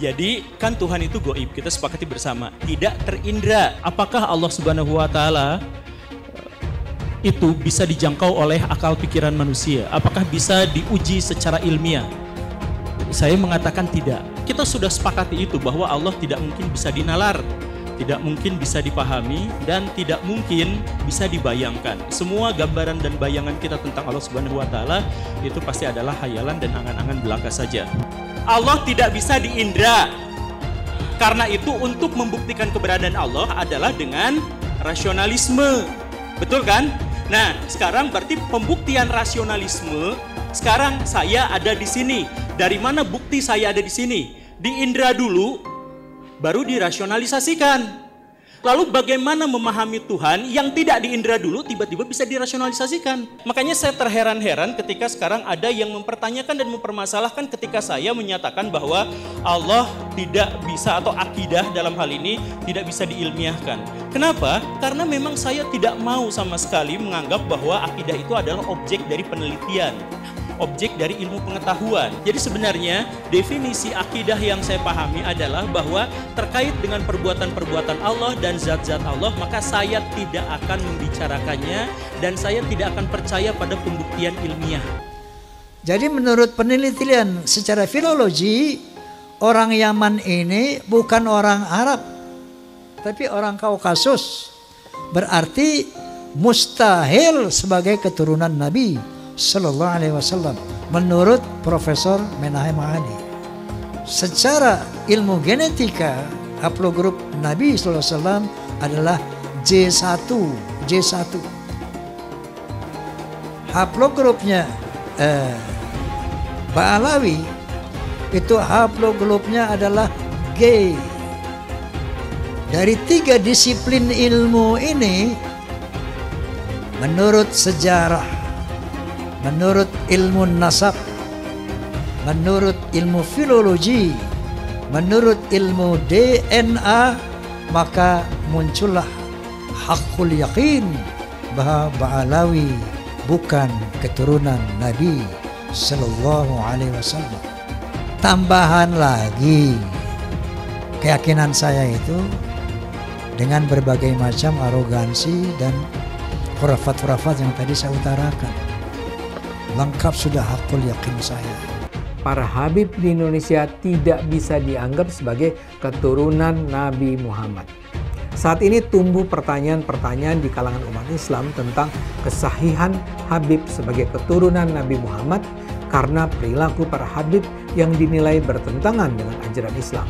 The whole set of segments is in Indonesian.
Jadi kan Tuhan itu goib, kita sepakati bersama, tidak terindra. Apakah Allah Subhanahu wa Ta'ala itu bisa dijangkau oleh akal pikiran manusia? Apakah bisa diuji secara ilmiah? Saya mengatakan tidak. Kita sudah sepakati itu bahwa Allah tidak mungkin bisa dinalar, tidak mungkin bisa dipahami, dan tidak mungkin bisa dibayangkan. Semua gambaran dan bayangan kita tentang Allah Subhanahu wa Ta'ala itu pasti adalah hayalan dan angan-angan belaka saja. Allah tidak bisa diindra. Karena itu untuk membuktikan keberadaan Allah adalah dengan rasionalisme. Betul kan? Nah, sekarang berarti pembuktian rasionalisme. Sekarang saya ada di sini. Dari mana bukti saya ada di sini? Diindra dulu, baru dirasionalisasikan. Lalu bagaimana memahami Tuhan yang tidak diindra dulu tiba-tiba bisa dirasionalisasikan? Makanya saya terheran-heran ketika sekarang ada yang mempertanyakan dan mempermasalahkan ketika saya menyatakan bahwa Allah tidak bisa, atau akidah dalam hal ini tidak bisa diilmiahkan. Kenapa? Karena memang saya tidak mau sama sekali menganggap bahwa akidah itu adalah objek dari penelitian, objek dari ilmu pengetahuan. Jadi sebenarnya definisi akidah yang saya pahami adalah bahwa terkait dengan perbuatan-perbuatan Allah dan zat-zat Allah, maka saya tidak akan membicarakannya dan saya tidak akan percaya pada pembuktian ilmiah. Jadi menurut penelitian secara filologi, orang Yaman ini bukan orang Arab, tapi orang Kaukasus. Berarti mustahil sebagai keturunan Nabi Sallallahu Alaihi Wasallam menurut Profesor Menahem Mahdi. Secara ilmu genetika, haplogrup Nabi Sallallahu Alaihi Wasallam adalah J1. Haplogrupnya Ba'alawi itu haplogrupnya adalah G. Dari 3 disiplin ilmu ini, menurut sejarah, menurut ilmu nasab, menurut ilmu filologi, menurut ilmu DNA, maka muncullah hakul yakin bahwa Ba'alawi bukan keturunan Nabi Sallallahu Alaihi Wasallam. Tambahan lagi, keyakinan saya itu dengan berbagai macam arogansi dan khurafat-khurafat yang tadi saya utarakan, lengkap sudah hakul yakin saya. Para habib di Indonesia tidak bisa dianggap sebagai keturunan Nabi Muhammad. Saat ini tumbuh pertanyaan-pertanyaan di kalangan umat Islam tentang kesahihan habib sebagai keturunan Nabi Muhammad karena perilaku para habib yang dinilai bertentangan dengan ajaran Islam.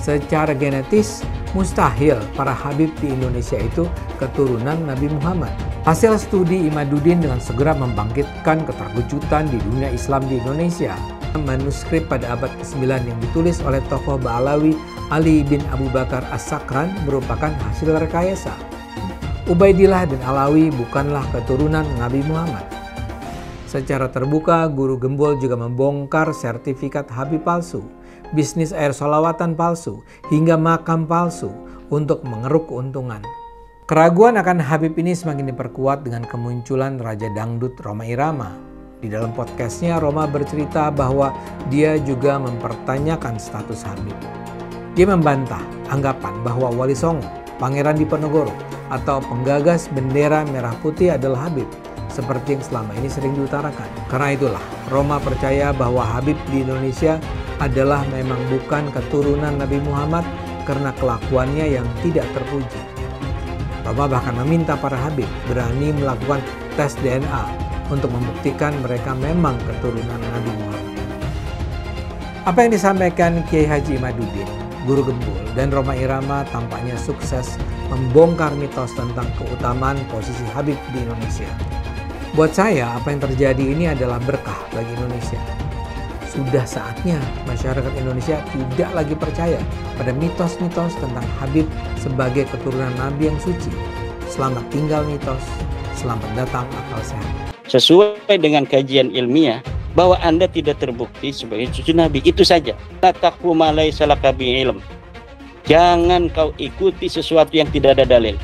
Secara genetis, mustahil para habib di Indonesia itu keturunan Nabi Muhammad. Hasil studi Imaduddin dengan segera membangkitkan keterkejutan di dunia Islam di Indonesia. Manuskrip pada abad ke-9 yang ditulis oleh tokoh Ba'alawi Ali bin Abu Bakar As-Sakran merupakan hasil rekayasa. Ubaidillah dan Alawi bukanlah keturunan Nabi Muhammad. Secara terbuka, Guru Gembul juga membongkar sertifikat habib palsu, bisnis air sholawatan palsu, hingga makam palsu untuk mengeruk keuntungan. Keraguan akan Habib ini semakin diperkuat dengan kemunculan Raja Dangdut Rhoma Irama. Di dalam podcastnya, Rhoma bercerita bahwa dia juga mempertanyakan status Habib. Dia membantah anggapan bahwa Wali Songo, Pangeran Diponegoro, atau penggagas bendera merah putih adalah Habib, seperti yang selama ini sering diutarakan. Karena itulah, Rhoma percaya bahwa Habib di Indonesia adalah memang bukan keturunan Nabi Muhammad karena kelakuannya yang tidak terpuji. Rhoma bahkan meminta para habib berani melakukan tes DNA untuk membuktikan mereka memang keturunan Nabi Muhammad. Apa yang disampaikan Kiai Haji Imaduddin, Guru Gembul, dan Rhoma Irama tampaknya sukses membongkar mitos tentang keutamaan posisi habib di Indonesia. Buat saya, apa yang terjadi ini adalah berkah bagi Indonesia. Sudah saatnya masyarakat Indonesia tidak lagi percaya pada mitos-mitos tentang Habib sebagai keturunan Nabi yang suci. Selamat tinggal mitos, selamat datang akal sehat. Sesuai dengan kajian ilmiah bahwa Anda tidak terbukti sebagai cucu Nabi, itu saja. La taqfu ma laysa laka bihi ilm. Jangan kau ikuti sesuatu yang tidak ada dalil.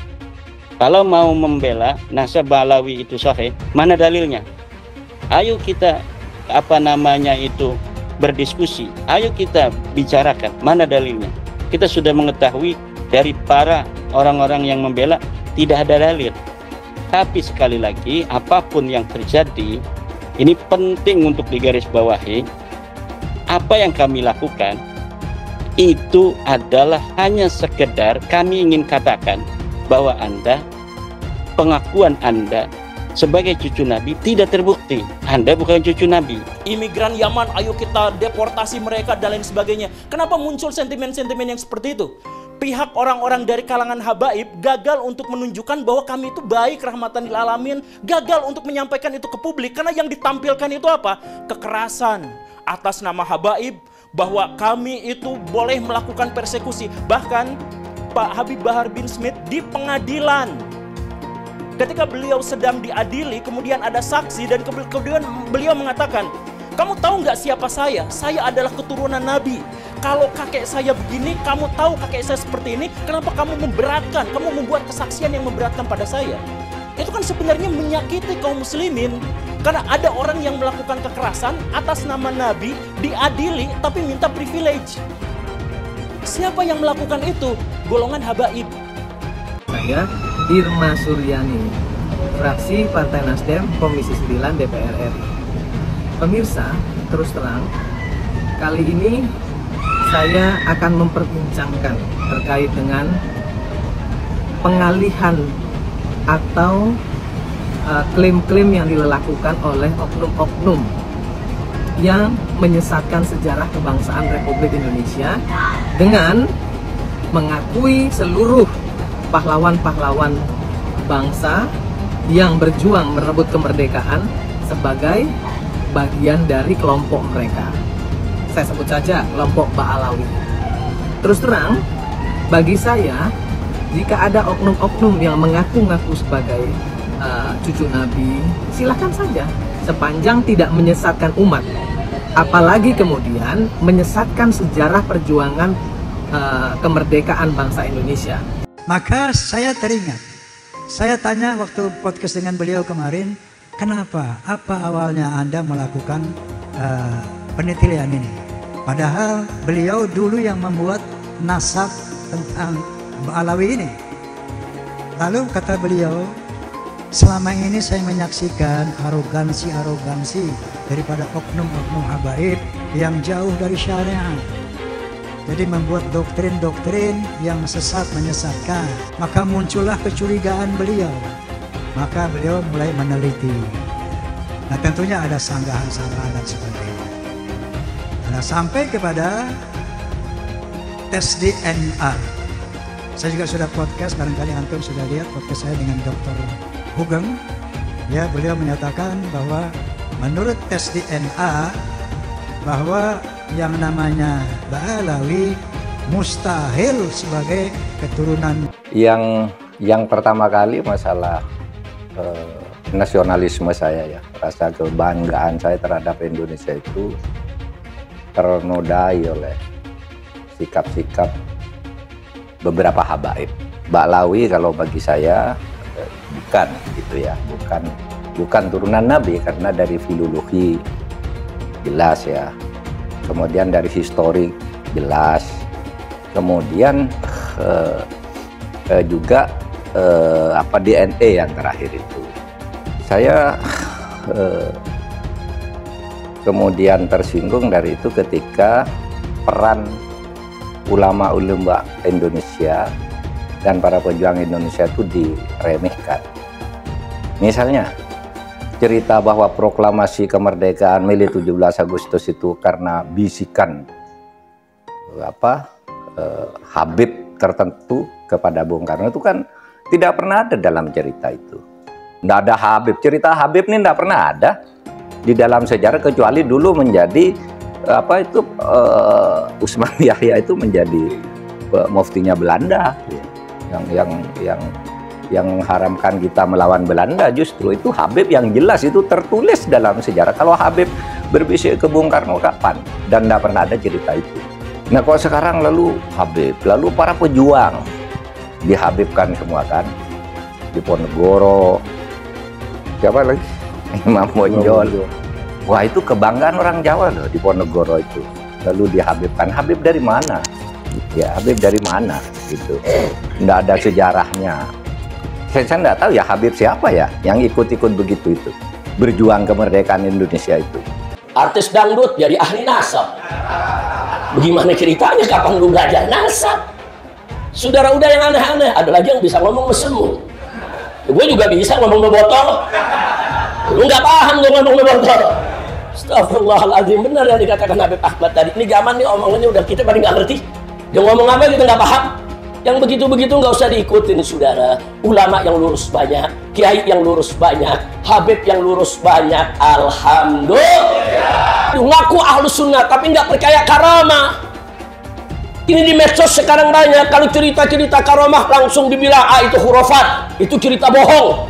Kalau mau membela nasab Ba'alawi itu sahih, mana dalilnya? Ayo kita berdiskusi. Ayo kita bicarakan mana dalilnya. Kita sudah mengetahui dari para orang-orang yang membela tidak ada dalil. Tapi sekali lagi, apapun yang terjadi, ini penting untuk digarisbawahi. Apa yang kami lakukan itu adalah hanya sekedar kami ingin katakan bahwa Anda, pengakuan Anda sebagai cucu Nabi tidak terbukti. Anda bukan cucu Nabi. Imigran Yaman, ayo kita deportasi mereka dan lain sebagainya. Kenapa muncul sentimen-sentimen yang seperti itu? Pihak orang-orang dari kalangan habaib gagal untuk menunjukkan bahwa kami itu baik, rahmatan lil alamin, gagal untuk menyampaikan itu ke publik, karena yang ditampilkan itu apa? Kekerasan atas nama habaib, bahwa kami itu boleh melakukan persekusi. Bahkan Pak Habib Bahar bin Smith di pengadilan, ketika beliau sedang diadili, kemudian ada saksi dan kemudian beliau mengatakan, kamu tahu nggak siapa saya? Saya adalah keturunan Nabi. Kalau kakek saya begini, kamu tahu kakek saya seperti ini, kenapa kamu memberatkan? Kamu membuat kesaksian yang memberatkan pada saya. Itu kan sebenarnya menyakiti kaum muslimin. Karena ada orang yang melakukan kekerasan atas nama Nabi, diadili tapi minta privilege. Siapa yang melakukan itu? Golongan habaib. Saya Irma Suryani, fraksi Partai Nasdem, Komisi 9 DPR RI. Pemirsa, terus terang, kali ini saya akan memperbincangkan terkait dengan pengalihan atau klaim-klaim yang dilakukan oleh oknum-oknum yang menyesatkan sejarah kebangsaan Republik Indonesia dengan mengakui seluruh pahlawan-pahlawan bangsa yang berjuang merebut kemerdekaan sebagai bagian dari kelompok mereka. Saya sebut saja kelompok Ba'alawi. Terus terang, bagi saya, jika ada oknum-oknum yang mengaku-ngaku sebagai cucu Nabi, silakan saja, sepanjang tidak menyesatkan umat. Apalagi kemudian menyesatkan sejarah perjuangan kemerdekaan bangsa Indonesia. Maka saya teringat, saya tanya waktu podcast dengan beliau kemarin, kenapa? Apa awalnya Anda melakukan penelitian ini? Padahal beliau dulu yang membuat nasab tentang Ba'alawi ini. Lalu kata beliau, selama ini saya menyaksikan arogansi daripada oknum-oknum habaib yang jauh dari syariat. Jadi membuat doktrin-doktrin yang sesat, menyesatkan. Maka muncullah kecurigaan beliau. Maka beliau mulai meneliti. Nah tentunya ada sanggahan-sanggahan dan sebagainya. Nah sampai kepada tes DNA. Saya juga sudah podcast, barangkali antum sudah lihat podcast saya dengan Dr. Hugeng. Ya, beliau menyatakan bahwa menurut tes DNA bahwa yang namanya Ba'alawi mustahil sebagai keturunan. Yang pertama kali masalah nasionalisme saya, ya, rasa kebanggaan saya terhadap Indonesia itu ternodai oleh sikap-sikap beberapa habaib. Ba'alawi kalau bagi saya bukan gitu ya, bukan turunan Nabi, karena dari filologi jelas ya, kemudian dari historik jelas, kemudian juga DNA yang terakhir itu. Saya kemudian tersinggung dari itu ketika peran ulama-ulama Indonesia dan para pejuang Indonesia itu diremehkan. Misalnya cerita bahwa proklamasi kemerdekaan Mei 17 Agustus itu karena bisikan Habib tertentu kepada Bung Karno, itu kan tidak pernah ada dalam cerita itu. Tidak ada Habib, cerita Habib ini tidak pernah ada di dalam sejarah, kecuali dulu menjadi Usman Yahya itu menjadi muftinya Belanda, yang mengharamkan kita melawan Belanda. Justru itu Habib yang jelas itu tertulis dalam sejarah. Kalau Habib berbisik ke Bung Karno kapan? Dan tidak pernah ada cerita itu. Nah kalau sekarang lalu Habib, lalu para pejuang dihabibkan semua kan, Diponegoro, siapa lagi, Imam Bonjol, Wah, itu kebanggaan orang Jawa loh di Ponorogo itu. Lalu dihabibkan. Habib dari mana? Ya, Habib dari mana? Gitu. Nggak ada sejarahnya. Saya nggak tahu ya Habib siapa ya yang ikut-ikut begitu itu. Berjuang kemerdekaan Indonesia itu. Artis dangdut jadi ahli nasab. Bagaimana ceritanya? Kapan lu belajar nasab? Saudara udah yang aneh-aneh. Ada lagi yang bisa ngomong mesemu. Gue juga bisa ngomong bebotol. Lu nggak paham gue ngomong bebotol. Astagfirullahaladzim, benar yang dikatakan Habib Ahmad tadi. Ini zaman nih omongannya udah kita pada nggak ngerti. Dia ngomong apa kita nggak paham. Yang begitu-begitu nggak usah diikutin saudara. Ulama yang lurus banyak, kiai yang lurus banyak, Habib yang lurus banyak. Alhamdulillah. Ngaku ahlu sunnah tapi nggak percaya karamah. Ini di medsos sekarang banyak. Kalau cerita-cerita karamah langsung dibilang itu khurafat, itu cerita bohong,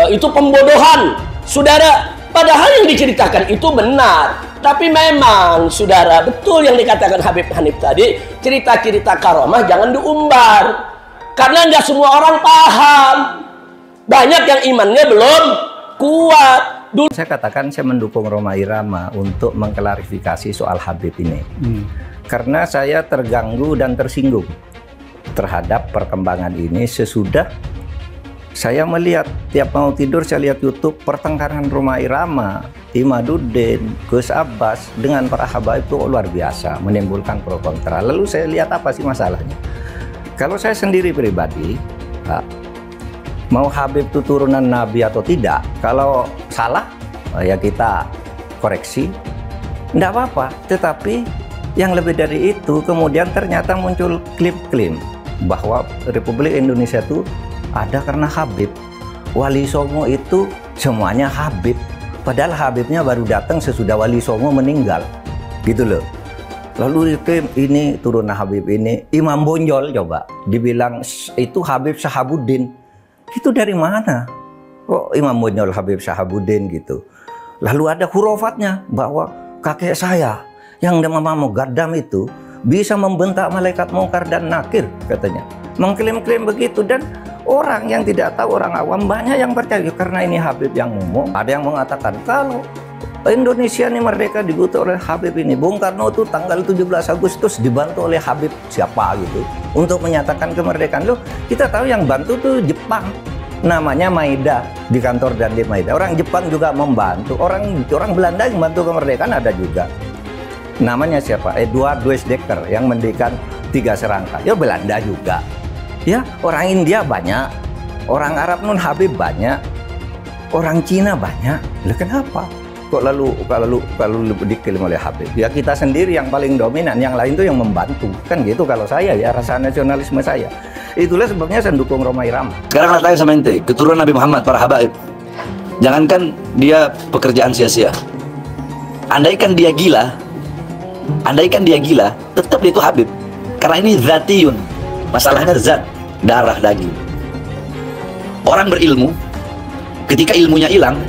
itu pembodohan, saudara. Padahal yang diceritakan itu benar. Tapi memang, saudara, betul yang dikatakan Habib Hanif tadi, cerita-cerita karamah jangan diumbar. Karena nggak semua orang paham. Banyak yang imannya belum kuat. Saya katakan saya mendukung Rhoma Irama untuk mengklarifikasi soal Habib ini. Karena saya terganggu dan tersinggung terhadap perkembangan ini sesudah saya melihat tiap mau tidur saya lihat YouTube pertengkaran Rhoma Irama, Imaduddin, Gus Abbas dengan para habaib itu luar biasa, menimbulkan pro kontra. Lalu saya lihat apa sih masalahnya? Kalau saya sendiri pribadi, mau Habib itu turunan Nabi atau tidak, kalau salah ya kita koreksi, enggak apa-apa. Tetapi yang lebih dari itu kemudian ternyata muncul klaim bahwa Republik Indonesia itu ada karena Habib. Wali Songo itu semuanya Habib. Padahal Habibnya baru datang sesudah Wali Songo meninggal. Gitu loh. Lalu ini turun Habib ini. Imam Bonjol coba. Dibilang itu Habib Syahabuddin. Itu dari mana? Kok Imam Bonjol Habib Syahabuddin gitu. Lalu ada hurufatnya bahwa kakek saya yang nama Mugaddam itu bisa membentak malaikat mungkar dan nakir katanya. Mengklaim-klaim begitu dan orang yang tidak tahu, orang awam banyak yang percaya karena ini Habib yang ngomong. Ada yang mengatakan kalau Indonesia ini merdeka dibutuh oleh Habib ini. Bung Karno itu tanggal 17 Agustus dibantu oleh Habib siapa gitu untuk menyatakan kemerdekaan. Loh, kita tahu yang bantu tuh Jepang. Namanya Maeda di kantor dan di Maeda. Orang Jepang juga membantu. Orang Belanda yang membantu kemerdekaan ada juga. Namanya siapa? Edward Weizsäcker yang mendirikan 3 serangka. Ya Belanda juga. Ya, orang India banyak, orang Arab non Habib banyak, orang Cina banyak. Lah kenapa? Kok lalu diklaim oleh Habib? Ya kita sendiri yang paling dominan, yang lain tuh yang membantu. Kan gitu kalau saya ya, rasa nasionalisme saya. Itulah sebabnya saya dukung Rhoma Irama. Sekarang tanya sama ente, keturunan Nabi Muhammad, para habaib. Jangankan dia pekerjaan sia-sia. Andaikan dia gila, tetap dia itu Habib. Karena ini zatiyun. Masalahnya zat, darah, daging. Orang berilmu, ketika ilmunya hilang,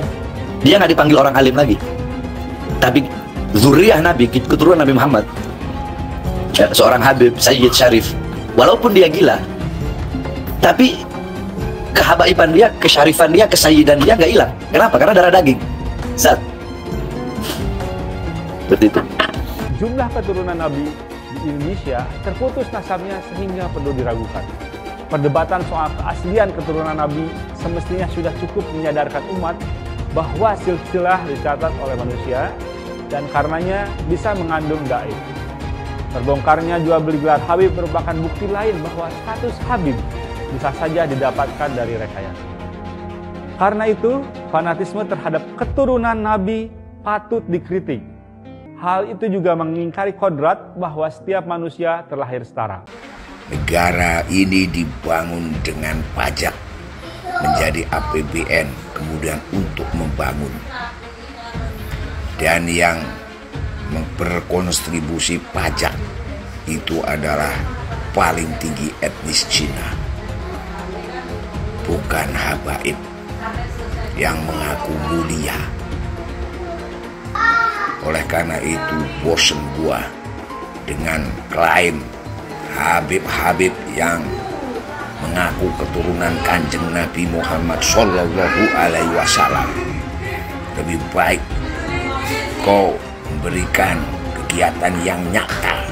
dia nggak dipanggil orang alim lagi. Tapi zuriyah Nabi, keturunan Nabi Muhammad, seorang Habib, Sayyid Syarif, walaupun dia gila, tapi kehabaiban dia, kesyarifan dia, kesayyidan dia nggak hilang. Kenapa? Karena darah daging, zat. Seperti itu. Jumlah keturunan Nabi di Indonesia terputus nasabnya sehingga perlu diragukan. Perdebatan soal keaslian keturunan Nabi semestinya sudah cukup menyadarkan umat bahwa silsilah dicatat oleh manusia dan karenanya bisa mengandung gaib. Terbongkarnya jual beli gelar Habib merupakan bukti lain bahwa status Habib bisa saja didapatkan dari rekayasa. Karena itu, fanatisme terhadap keturunan Nabi patut dikritik. Hal itu juga mengingkari kodrat bahwa setiap manusia terlahir setara. Negara ini dibangun dengan pajak, menjadi APBN, kemudian untuk membangun. Dan yang berkontribusi pajak itu adalah paling tinggi etnis Cina. Bukan habaib yang mengaku mulia. Oleh karena itu bosen gua dengan klaim Habib-Habib yang mengaku keturunan Kanjeng Nabi Muhammad Sallallahu Alaihi Wasallam. Lebih baik engkau memberikan kegiatan yang nyata,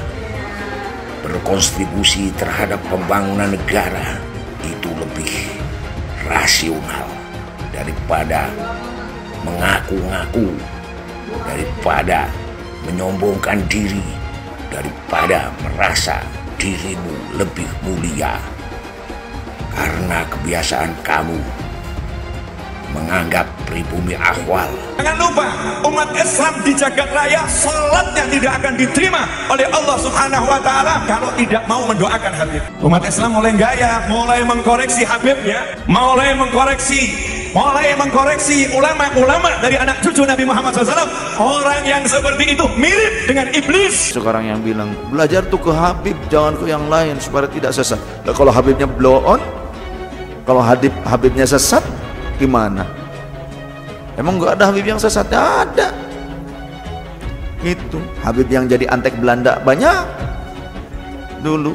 berkontribusi terhadap pembangunan negara, itu lebih rasional daripada mengaku-ngaku, daripada menyombongkan diri, daripada merasa dirimu lebih mulia. Karena kebiasaan kamu menganggap pribumi ahwal. Jangan lupa, umat Islam di jagat raya salatnya tidak akan diterima oleh Allah Subhanahu wa Ta'ala kalau tidak mau mendoakan Habib. Umat Islam mulai gaya, mulai mengkoreksi Habibnya, mulai mengkoreksi ulama-ulama dari anak cucu Nabi Muhammad SAW. Orang yang seperti itu mirip dengan iblis. Sekarang yang bilang belajar tuh ke Habib, jangan ke yang lain supaya tidak sesat. Nah, kalau Habibnya blow on, kalau Habibnya sesat, gimana? Emang nggak ada Habib yang sesat? Ada. Itu Habib yang jadi antek Belanda banyak dulu.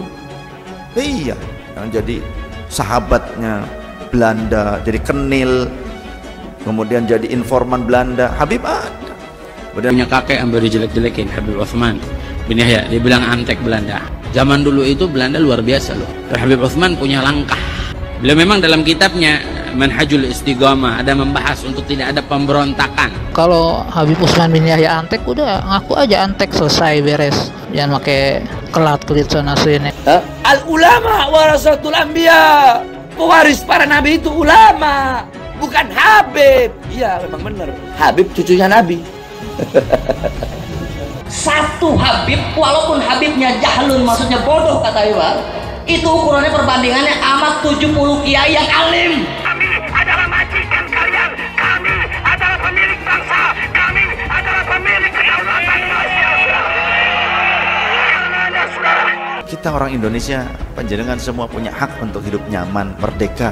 Iya, yang jadi sahabatnya Belanda, jadi kenil, kemudian jadi informan Belanda. Habib ada. Punya kakek yang dijelek-jelekin, Habib Utsman bin Yahya, dia bilang antek Belanda. Zaman dulu itu Belanda luar biasa loh. Habib Utsman punya langkah. Beliau memang dalam kitabnya Manhajul Istiqamah ada membahas untuk tidak ada pemberontakan. Kalau Habib Utsman bin Yahya antek, udah ngaku aja antek, selesai, beres. Jangan pakai kelat-kelit sana sini. Al ulama warasatul anbiya. Pewaris para nabi itu ulama, bukan Habib. Iya, memang benar. Habib cucunya Nabi. Satu Habib, walaupun Habibnya jahlun, maksudnya bodoh kata Iwan, itu ukurannya perbandingannya amat 70 kiai yang alim. Kami adalah majikan kalian, kami adalah pemilik bangsa, kami adalah pemilik kedaulatan nasional. Kita orang Indonesia, panjenengan semua punya hak untuk hidup nyaman, merdeka.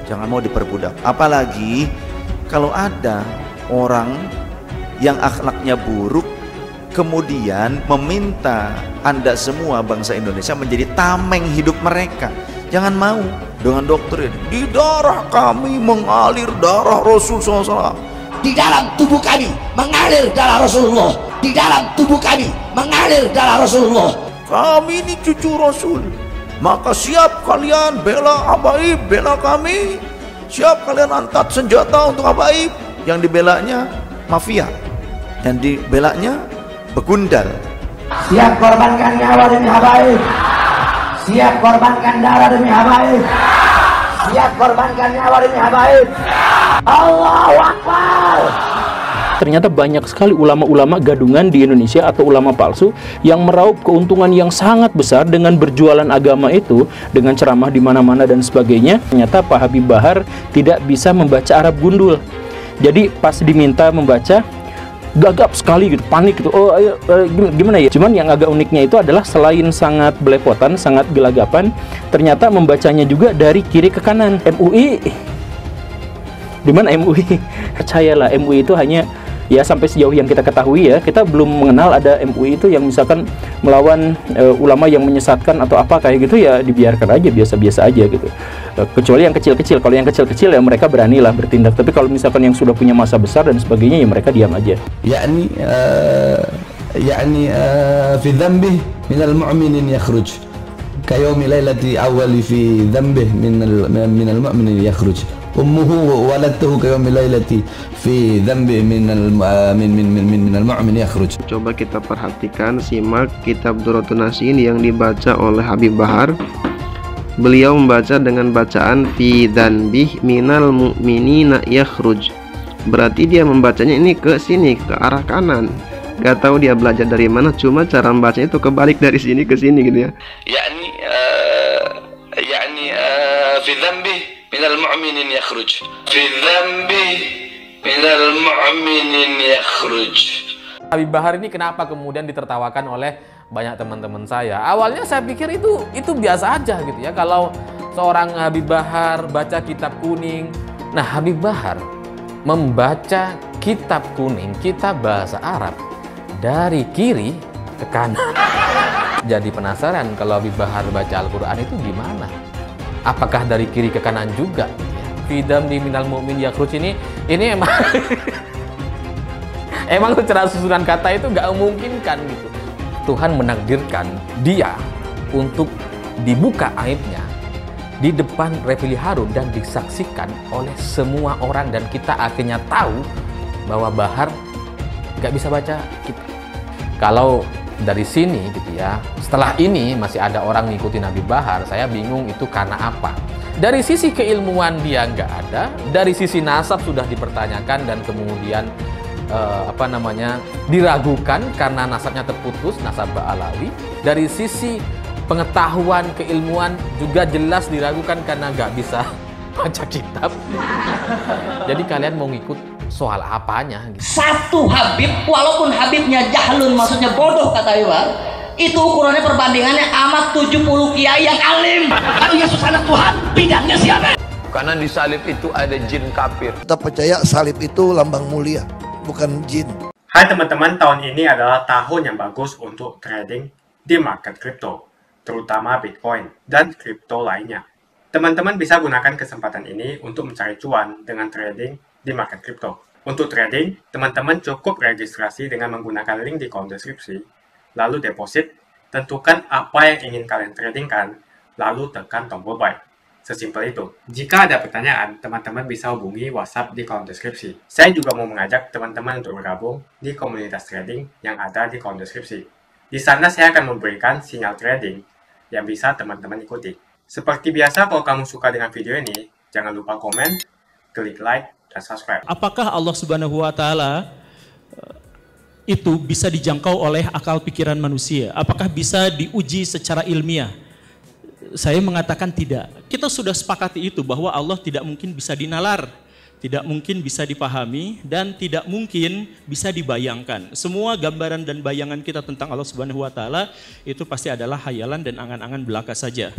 Jangan mau diperbudak. Apalagi kalau ada orang yang akhlaknya buruk, kemudian meminta Anda semua bangsa Indonesia menjadi tameng hidup mereka. Jangan mau dengan doktrin di darah kami mengalir darah Rasul SAW. Di dalam tubuh kami mengalir darah Rasulullah. Di dalam tubuh kami mengalir darah Rasulullah. Kami ini cucu Rasul, maka siap kalian bela Habaib, bela kami. Siap kalian angkat senjata untuk Habaib. Yang dibelanya mafia, yang dibelanya begundal. Siap korbankan nyawa demi Habaib. Siap korbankan darah demi Habaib. Siap korbankan nyawa demi Habaib. Allahu Akbar. Ternyata banyak sekali ulama-ulama gadungan di Indonesia atau ulama palsu yang meraup keuntungan yang sangat besar dengan berjualan agama itu, dengan ceramah di mana-mana dan sebagainya. Ternyata Pak Habib Bahar tidak bisa membaca Arab gundul. Jadi pas diminta membaca, gagap sekali gitu, panik gitu. Oh ayo, gimana ya? Cuman yang agak uniknya itu adalah selain sangat belepotan, sangat gelagapan, ternyata membacanya juga dari kiri ke kanan. MUI, di mana MUI? Percayalah, MUI itu hanya ya sampai sejauh yang kita ketahui ya, kita belum mengenal ada MUI itu yang misalkan melawan ulama yang menyesatkan atau apa kayak gitu, ya dibiarkan aja, biasa-biasa aja gitu. Kecuali yang kecil-kecil. Kalau yang kecil-kecil ya mereka beranilah bertindak. Tapi kalau misalkan yang sudah punya masa besar dan sebagainya ya mereka diam aja. Yani fi dhanbih min al-mu'minin yakhruj kayawmi lailati awwali fi dhanbih min al-mu'minin yakhruj ummuhu waladtuhu kayawmi lailati fi dhanbih min al-mu'min yakhruj. Coba kita perhatikan, simak kitab Durratun Nasin yang dibaca oleh Habib Bahar. Beliau membaca dengan bacaan fi dhanbih minal mu'minina yakhruj. Berarti dia membacanya ini ke sini, ke arah kanan. Gak tahu dia belajar dari mana, cuma cara membacanya itu kebalik dari sini ke sini gitu ya. Yani fi dhanbih minal mu'minin yakhruj. Fi dhanbih minal mu'minin yakhruj. Habib Bahar ini kenapa kemudian ditertawakan oleh banyak teman-teman saya? Awalnya saya pikir itu biasa aja gitu ya, kalau seorang Habib Bahar baca kitab kuning. Nah, Habib Bahar membaca kitab kuning, kitab bahasa Arab, dari kiri ke kanan. Jadi penasaran kalau Habib Bahar baca Al-Quran itu gimana? Apakah dari kiri ke kanan juga? Fidam di minal mu'min yakhruj ini emang Emang secara susunan kata itu nggak memungkinkan gitu. Tuhan menakdirkan dia untuk dibuka aibnya di depan Refli Harun dan disaksikan oleh semua orang, dan kita akhirnya tahu bahwa Bahar nggak bisa baca kitab. Kalau dari sini gitu ya, setelah ini masih ada orang ngikuti Nabi Bahar, saya bingung itu karena apa. Dari sisi keilmuan dia nggak ada, dari sisi nasab sudah dipertanyakan dan kemudian diragukan karena nasabnya terputus, nasab Ba'alawi. Dari sisi pengetahuan keilmuan juga jelas diragukan karena nggak bisa baca kitab. Jadi kalian mau ngikut soal apanya gitu. Satu Habib, walaupun Habibnya jahlun, maksudnya bodoh kata Iwan, itu ukurannya perbandingannya amat 70 kiai yang alim. Kalau Yesus anak Tuhan, bidangnya siapa? Karena di salib itu ada jin kafir. Kita percaya salib itu lambang mulia, bukan jin. Hai teman-teman, tahun ini adalah tahun yang bagus untuk trading di market kripto, terutama Bitcoin dan kripto lainnya. Teman-teman bisa gunakan kesempatan ini untuk mencari cuan dengan trading di market kripto. Untuk trading, teman-teman cukup registrasi dengan menggunakan link di kolom deskripsi, lalu deposit, tentukan apa yang ingin kalian tradingkan, lalu tekan tombol buy. Sesimpel itu. Jika ada pertanyaan, teman-teman bisa hubungi WhatsApp di kolom deskripsi. Saya juga mau mengajak teman-teman untuk bergabung di komunitas trading yang ada di kolom deskripsi. Di sana saya akan memberikan sinyal trading yang bisa teman-teman ikuti. Seperti biasa, kalau kamu suka dengan video ini, jangan lupa komen, klik like, dan subscribe. Apakah Allah Subhanahu wa Ta'ala itu bisa dijangkau oleh akal pikiran manusia? Apakah bisa diuji secara ilmiah? Saya mengatakan tidak. Kita sudah sepakati itu bahwa Allah tidak mungkin bisa dinalar, tidak mungkin bisa dipahami, dan tidak mungkin bisa dibayangkan. Semua gambaran dan bayangan kita tentang Allah Subhanahu wa Ta'ala itu pasti adalah hayalan dan angan-angan belaka saja.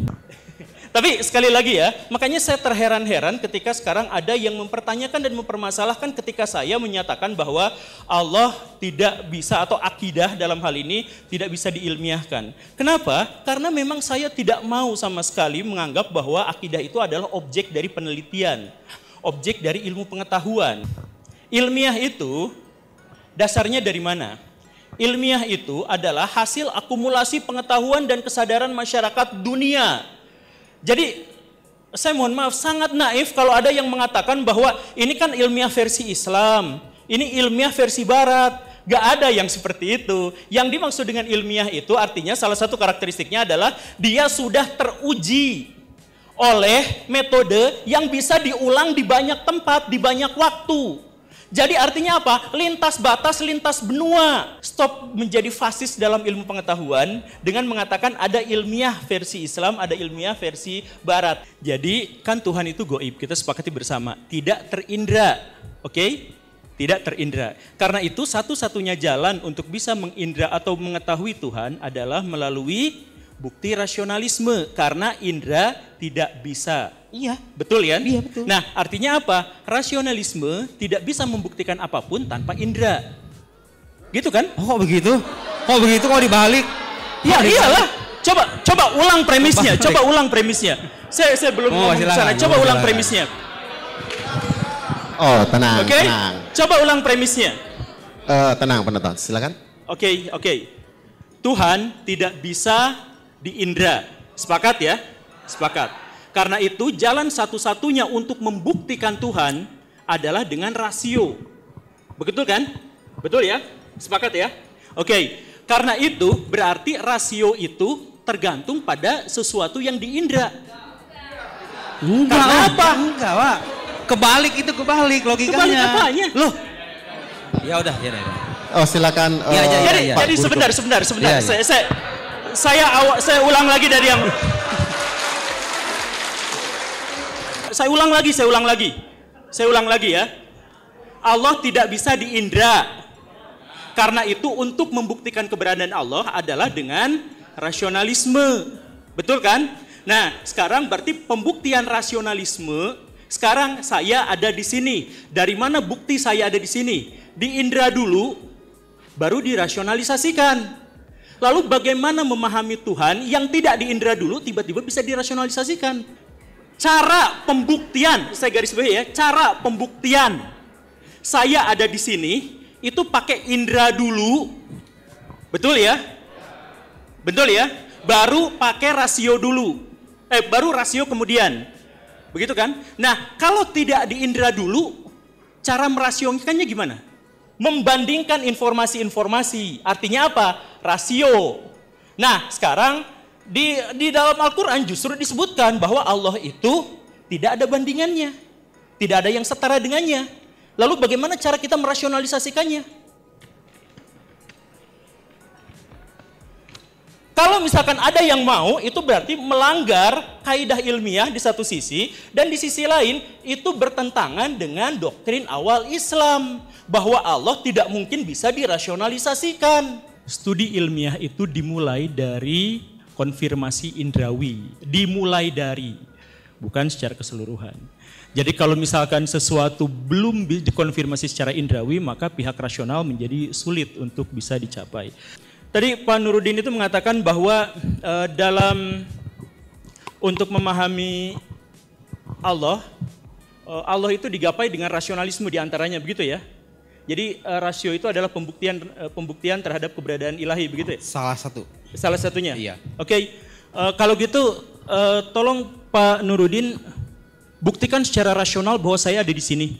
Tapi sekali lagi ya, makanya saya terheran-heran ketika sekarang ada yang mempertanyakan dan mempermasalahkan ketika saya menyatakan bahwa Allah tidak bisa, atau akidah dalam hal ini tidak bisa diilmiahkan. Kenapa? Karena memang saya tidak mau sama sekali menganggap bahwa akidah itu adalah objek dari penelitian, objek dari ilmu pengetahuan. Ilmiah itu dasarnya dari mana? Ilmiah itu adalah hasil akumulasi pengetahuan dan kesadaran masyarakat dunia. Jadi saya mohon maaf, sangat naif kalau ada yang mengatakan bahwa ini kan ilmiah versi Islam, ini ilmiah versi Barat. Gak ada yang seperti itu. Yang dimaksud dengan ilmiah itu artinya salah satu karakteristiknya adalah dia sudah teruji oleh metode yang bisa diulang di banyak tempat, di banyak waktu. Jadi artinya apa? Lintas batas, lintas benua. Stop menjadi fasis dalam ilmu pengetahuan dengan mengatakan ada ilmiah versi Islam, ada ilmiah versi Barat. Jadi kan Tuhan itu goib, kita sepakati bersama. Tidak terindra, oke? Tidak terindra. Karena itu satu-satunya jalan untuk bisa mengindra atau mengetahui Tuhan adalah melalui bukti rasionalisme. Karena indra tidak bisa. Iya, betul ya? Iya, betul. Nah, artinya apa? Rasionalisme tidak bisa membuktikan apapun tanpa indra. Gitu kan? Oh, begitu? Oh, begitu kalau dibalik? Ya, iyalah. Coba ulang premisnya, coba ulang premisnya. Saya belum ngomong sana. Coba ulang premisnya. Oh, tenang, Oke? tenang. Coba ulang premisnya. Tenang, penonton. Silakan. Oke. Tuhan tidak bisa diindra. Sepakat ya? Sepakat. Karena itu jalan satu-satunya untuk membuktikan Tuhan adalah dengan rasio. Betul kan? Betul ya? Sepakat ya? Oke. Karena itu berarti rasio itu tergantung pada sesuatu yang diindra. Enggak, Karena apa? Enggak, Pak. Kebalik itu, kebalik logikanya. Kebalik apanya? Loh. Ya udah. Oh, silakan. Jadi sebentar. Ya. Saya ulang lagi dari yang Saya ulang lagi ya. Allah tidak bisa diindra. Karena itu untuk membuktikan keberadaan Allah adalah dengan rasionalisme. Betul kan? Nah, sekarang berarti pembuktian rasionalisme. Sekarang saya ada di sini. Dari mana bukti saya ada di sini? Diindra dulu, baru dirasionalisasikan. Lalu bagaimana memahami Tuhan yang tidak diindra dulu tiba-tiba bisa dirasionalisasikan? Cara pembuktian, saya garis bawahi ya, cara pembuktian saya ada di sini itu pakai indera dulu. Betul ya? Betul ya? Baru pakai rasio dulu. Baru rasio kemudian. Begitu kan? Nah, kalau tidak di indera dulu, cara merasiokannya gimana? Membandingkan informasi-informasi. Artinya apa? Rasio. Nah, sekarang di dalam Al-Quran justru disebutkan bahwa Allah itu tidak ada bandingannya. Tidak ada yang setara dengannya. Lalu bagaimana cara kita merasionalisasikannya? Kalau misalkan ada yang mau, itu berarti melanggar kaidah ilmiah di satu sisi, dan di sisi lain itu bertentangan dengan doktrin awal Islam, bahwa Allah tidak mungkin bisa dirasionalisasikan. Studi ilmiah itu dimulai dari konfirmasi indrawi, dimulai dari, bukan secara keseluruhan. Jadi kalau misalkan sesuatu belum dikonfirmasi secara indrawi, maka pihak rasional menjadi sulit untuk bisa dicapai. Tadi Pak Nuruddin itu mengatakan bahwa untuk memahami Allah itu digapai dengan rasionalisme diantaranya, begitu ya? Jadi rasio itu adalah pembuktian terhadap keberadaan ilahi, begitu ya? Salah satu. Salah satunya? Iya. Oke, kalau gitu tolong Pak Nuruddin buktikan secara rasional bahwa saya ada di sini.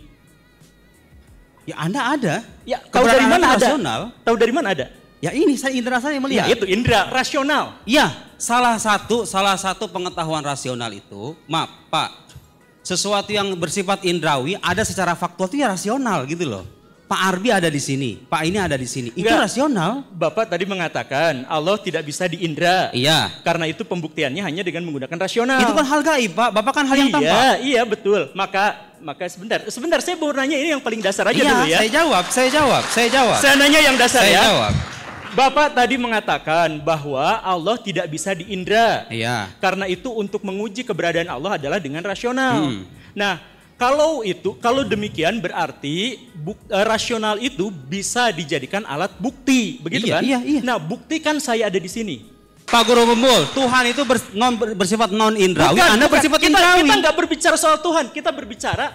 Ya Anda ada. Ya, tahu dari mana ada? Rasional. Tahu dari mana ada? Ya ini indera saya melihat. Ya itu indera rasional. Iya, salah satu pengetahuan rasional itu, maaf Pak, sesuatu yang bersifat indrawi ada secara faktual itu ya rasional gitu loh. Pak Arbi ada di sini, Pak ini ada di sini. Itu rasional. Bapak tadi mengatakan Allah tidak bisa diindra. Iya. Karena itu pembuktiannya hanya dengan menggunakan rasional. Itu kan hal gaib, Pak. Bapak kan hal yang tampak. Iya betul. Maka sebentar saya mau nanya ini yang paling dasar aja dulu ya. Saya jawab. Saya nanya yang dasar saya ya. Jawab. Bapak tadi mengatakan bahwa Allah tidak bisa diindra. Iya. Karena itu untuk menguji keberadaan Allah adalah dengan rasional. Nah, kalau demikian berarti rasional itu bisa dijadikan alat bukti, begitu kan? Iya. Nah, buktikan saya ada di sini. Pak Guru Gembul, Tuhan itu bersifat non indrawi, Anda bersifat indrawi. Kita nggak berbicara soal Tuhan, kita berbicara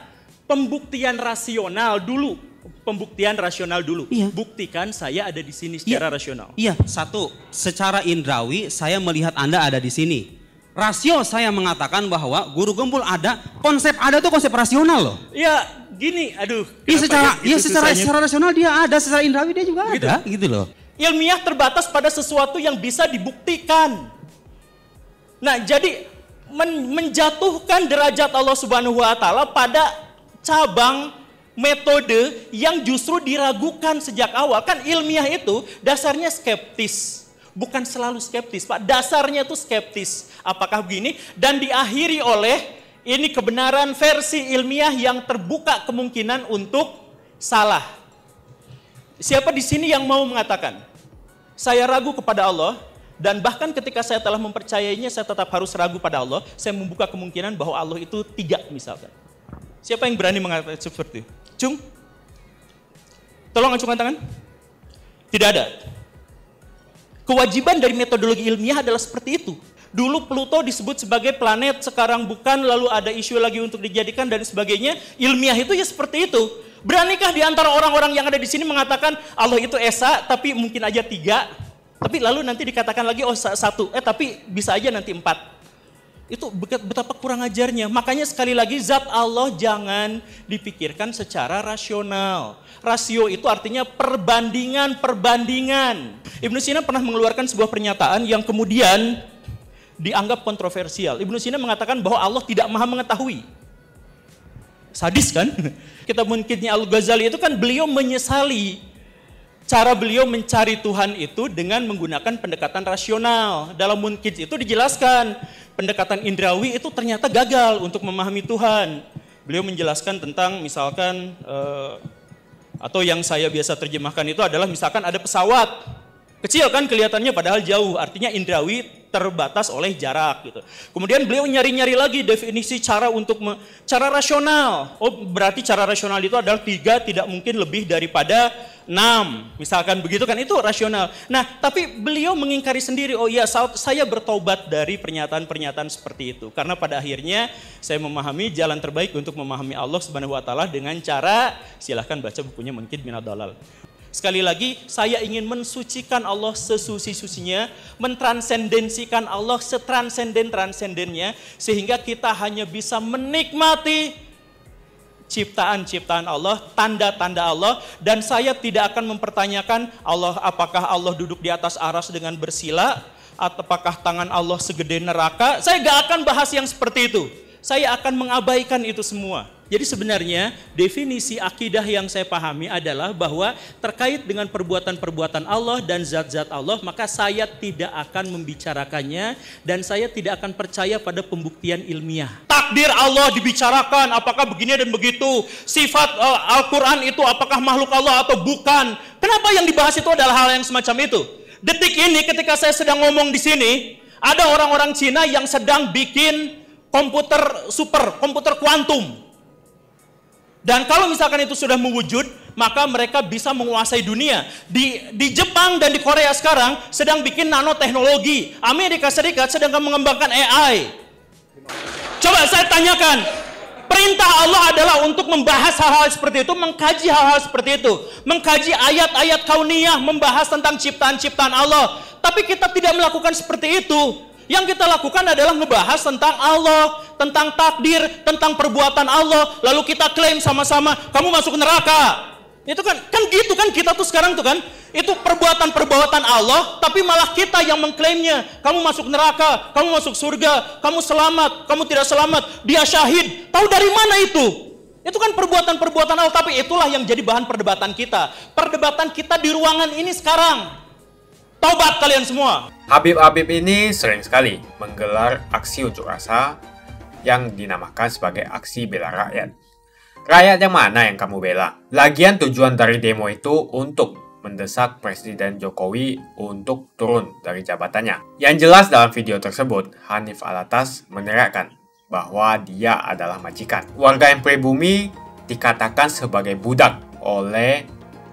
pembuktian rasional dulu. Pembuktian rasional dulu. Iya. Buktikan saya ada di sini secara rasional. Iya, satu, secara indrawi saya melihat Anda ada di sini. Rasio saya mengatakan bahwa Guru Gembul ada, konsep ada itu konsep rasional loh. Ya, gini, aduh. Secara rasional dia ada, secara indrawi dia juga ada, gitu loh. Ilmiah terbatas pada sesuatu yang bisa dibuktikan. Nah, jadi menjatuhkan derajat Allah Subhanahu wa taala pada cabang metode yang justru diragukan sejak awal. Kan ilmiah itu dasarnya skeptis. Bukan selalu skeptis, Pak. Dasarnya itu skeptis. Apakah begini? Dan diakhiri oleh ini kebenaran versi ilmiah yang terbuka kemungkinan untuk salah. Siapa di sini yang mau mengatakan, saya ragu kepada Allah, dan bahkan ketika saya telah mempercayainya, saya tetap harus ragu pada Allah, saya membuka kemungkinan bahwa Allah itu 3 misalkan. Siapa yang berani mengatakan seperti itu? Cung? Tolong acungkan tangan. Tidak ada. Kewajiban dari metodologi ilmiah adalah seperti itu. Dulu Pluto disebut sebagai planet, sekarang bukan, lalu ada isu lagi untuk dijadikan dan sebagainya. Ilmiah itu ya seperti itu. Beranikah di antara orang-orang yang ada di sini mengatakan Allah itu esa, tapi mungkin aja 3, tapi lalu nanti dikatakan lagi oh 1, tapi bisa aja nanti 4. Itu betapa kurang ajarnya. Makanya sekali lagi zat Allah jangan dipikirkan secara rasional. Rasio itu artinya perbandingan. Ibnu Sina pernah mengeluarkan sebuah pernyataan yang kemudian dianggap kontroversial. Ibnu Sina mengatakan bahwa Allah tidak maha mengetahui. Sadis kan? Kitab Munkidnya Al-Ghazali itu kan beliau menyesali cara beliau mencari Tuhan itu dengan menggunakan pendekatan rasional. Dalam Munkid itu dijelaskan pendekatan indrawi itu ternyata gagal untuk memahami Tuhan. Beliau menjelaskan tentang misalkan atau yang saya biasa terjemahkan itu adalah misalkan ada pesawat kecil kan kelihatannya padahal jauh, artinya indrawi terbatas oleh jarak gitu. Kemudian beliau nyari-nyari lagi definisi cara cara rasional. Oh, berarti cara rasional itu adalah 3, tidak mungkin lebih daripada 6. Misalkan begitu kan, itu rasional. Nah, tapi beliau mengingkari sendiri, oh iya saya bertobat dari pernyataan-pernyataan seperti itu. Karena pada akhirnya saya memahami jalan terbaik untuk memahami Allah Subhanahu wa taala dengan cara, silahkan baca bukunya Munkid Minad Dhalal. Sekali lagi, saya ingin mensucikan Allah sesuci-sucinya, mentransendensikan Allah setransenden-transendennya, sehingga kita hanya bisa menikmati ciptaan-ciptaan Allah, tanda-tanda Allah, dan saya tidak akan mempertanyakan Allah, apakah Allah duduk di atas aras dengan bersila, atau apakah tangan Allah segede neraka. Saya gak akan bahas yang seperti itu. Saya akan mengabaikan itu semua. Jadi sebenarnya definisi akidah yang saya pahami adalah bahwa terkait dengan perbuatan-perbuatan Allah dan zat-zat Allah, maka saya tidak akan membicarakannya dan saya tidak akan percaya pada pembuktian ilmiah. Takdir Allah dibicarakan, apakah begini dan begitu. Sifat Al-Quran itu apakah makhluk Allah atau bukan. Kenapa yang dibahas itu adalah hal yang semacam itu? Detik ini ketika saya sedang ngomong di sini, ada orang-orang Cina yang sedang bikin komputer super, komputer kuantum. Dan kalau misalkan itu sudah mewujud, maka mereka bisa menguasai dunia. Di Jepang dan di Korea sekarang sedang bikin nanoteknologi. Amerika Serikat sedang mengembangkan AI. Coba saya tanyakan, perintah Allah adalah untuk membahas hal-hal seperti itu, mengkaji hal-hal seperti itu, mengkaji ayat-ayat kauniyah, membahas tentang ciptaan-ciptaan Allah. Tapi kita tidak melakukan seperti itu. Yang kita lakukan adalah ngebahas tentang Allah, tentang takdir, tentang perbuatan Allah, lalu kita klaim sama-sama, kamu masuk neraka. Itu kan gitu kan kita tuh sekarang tuh kan, itu perbuatan-perbuatan Allah, tapi malah kita yang mengklaimnya. Kamu masuk neraka, kamu masuk surga, kamu selamat, kamu tidak selamat, dia syahid. Tahu dari mana itu? Itu kan perbuatan-perbuatan Allah, tapi itulah yang jadi bahan perdebatan kita. Perdebatan kita di ruangan ini sekarang. Taubat kalian semua. Habib-habib ini sering sekali menggelar aksi unjuk rasa yang dinamakan sebagai aksi bela rakyat. Rakyat yang mana yang kamu bela? Lagian tujuan dari demo itu untuk mendesak Presiden Jokowi untuk turun dari jabatannya. Yang jelas dalam video tersebut, Hanif Alatas meneriakkan bahwa dia adalah majikan. Warga yang pribumi dikatakan sebagai budak oleh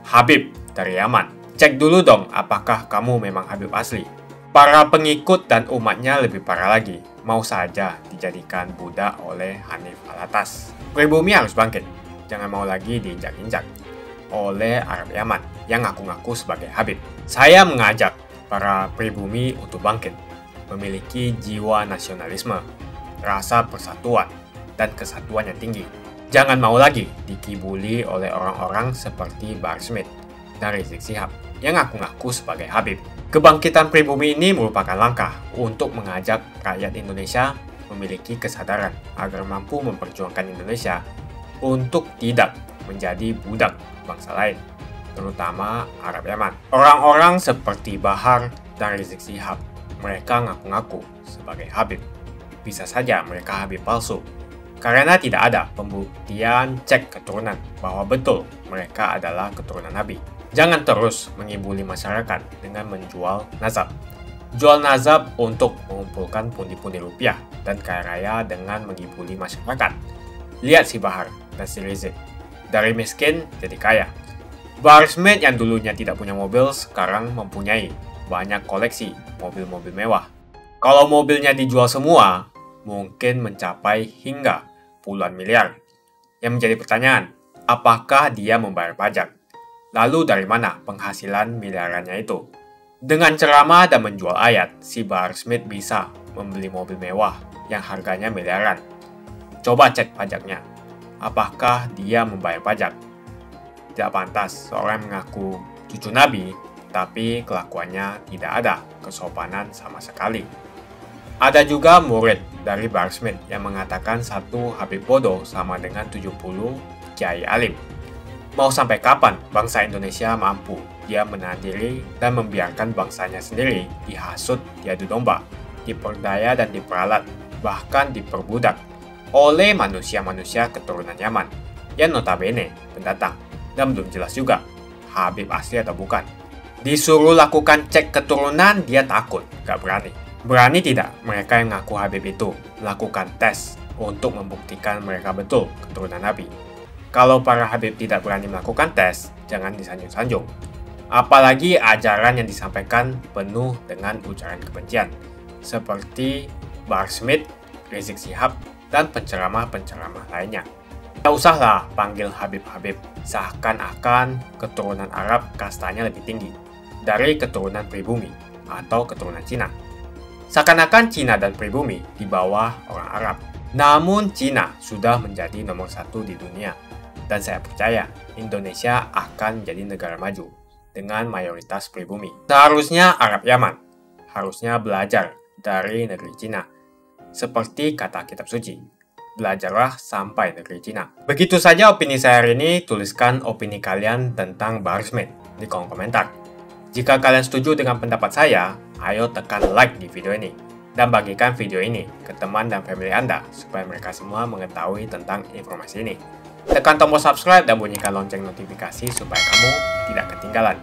Habib dari Yaman. Cek dulu dong apakah kamu memang Habib asli. Para pengikut dan umatnya lebih parah lagi, mau saja dijadikan budak oleh Hanif Alatas. Pribumi harus bangkit, jangan mau lagi diinjak-injak oleh Arab Yaman yang ngaku-ngaku sebagai Habib. Saya mengajak para pribumi untuk bangkit, memiliki jiwa nasionalisme, rasa persatuan, dan kesatuan yang tinggi. Jangan mau lagi dikibuli oleh orang-orang seperti Bahar Smith dan Rizik Syihab yang ngaku-ngaku sebagai Habib. Kebangkitan pribumi ini merupakan langkah untuk mengajak rakyat Indonesia memiliki kesadaran agar mampu memperjuangkan Indonesia untuk tidak menjadi budak bangsa lain, terutama Arab Yaman. Orang-orang seperti Bahar dan Rizik Syihab, mereka ngaku-ngaku sebagai Habib. Bisa saja mereka Habib palsu, karena tidak ada pembuktian cek keturunan bahwa betul mereka adalah keturunan Nabi. Jangan terus mengibuli masyarakat dengan menjual nazab. Jual nazab untuk mengumpulkan pundi-pundi rupiah dan kaya raya dengan mengibuli masyarakat. Lihat si Bahar dan si Rizik. Dari miskin jadi kaya. Bahar Smith yang dulunya tidak punya mobil sekarang mempunyai banyak koleksi mobil-mobil mewah. Kalau mobilnya dijual semua, mungkin mencapai hingga puluhan miliar. Yang menjadi pertanyaan, apakah dia membayar pajak? Lalu dari mana penghasilan miliarannya itu? Dengan ceramah dan menjual ayat, si Bahar Smith bisa membeli mobil mewah yang harganya miliaran. Coba cek pajaknya. Apakah dia membayar pajak? Tidak pantas seorang mengaku cucu Nabi, tapi kelakuannya tidak ada kesopanan sama sekali. Ada juga murid dari Bahar Smith yang mengatakan satu Habib bodoh sama dengan 70 kiai alim. Mau sampai kapan bangsa Indonesia mampu dia menahan diri dan membiarkan bangsanya sendiri dihasut, diadu domba, diperdaya dan diperalat, bahkan diperbudak oleh manusia-manusia keturunan Yaman yang notabene pendatang dan belum jelas juga Habib asli atau bukan. Disuruh lakukan cek keturunan, dia takut, gak berani. Berani tidak mereka yang ngaku Habib itu lakukan tes untuk membuktikan mereka betul keturunan Nabi? Kalau para Habib tidak berani melakukan tes, jangan disanjung-sanjung. Apalagi ajaran yang disampaikan penuh dengan ujaran kebencian, seperti Bahar Smith, Rizik Syihab, dan penceramah-penceramah lainnya. Tak usahlah panggil Habib-Habib, seakan-akan keturunan Arab kastanya lebih tinggi dari keturunan pribumi atau keturunan Cina. Seakan-akan Cina dan pribumi di bawah orang Arab. Namun Cina sudah menjadi nomor 1 di dunia. Dan saya percaya Indonesia akan menjadi negara maju dengan mayoritas pribumi. Seharusnya Arab Yaman harusnya belajar dari negeri Cina. Seperti kata kitab suci, belajarlah sampai negeri Cina. Begitu saja opini saya hari ini. Tuliskan opini kalian tentang Bahar Smith di kolom komentar. Jika kalian setuju dengan pendapat saya, ayo tekan like di video ini. Dan bagikan video ini ke teman dan family Anda supaya mereka semua mengetahui tentang informasi ini. Tekan tombol subscribe dan bunyikan lonceng notifikasi supaya kamu tidak ketinggalan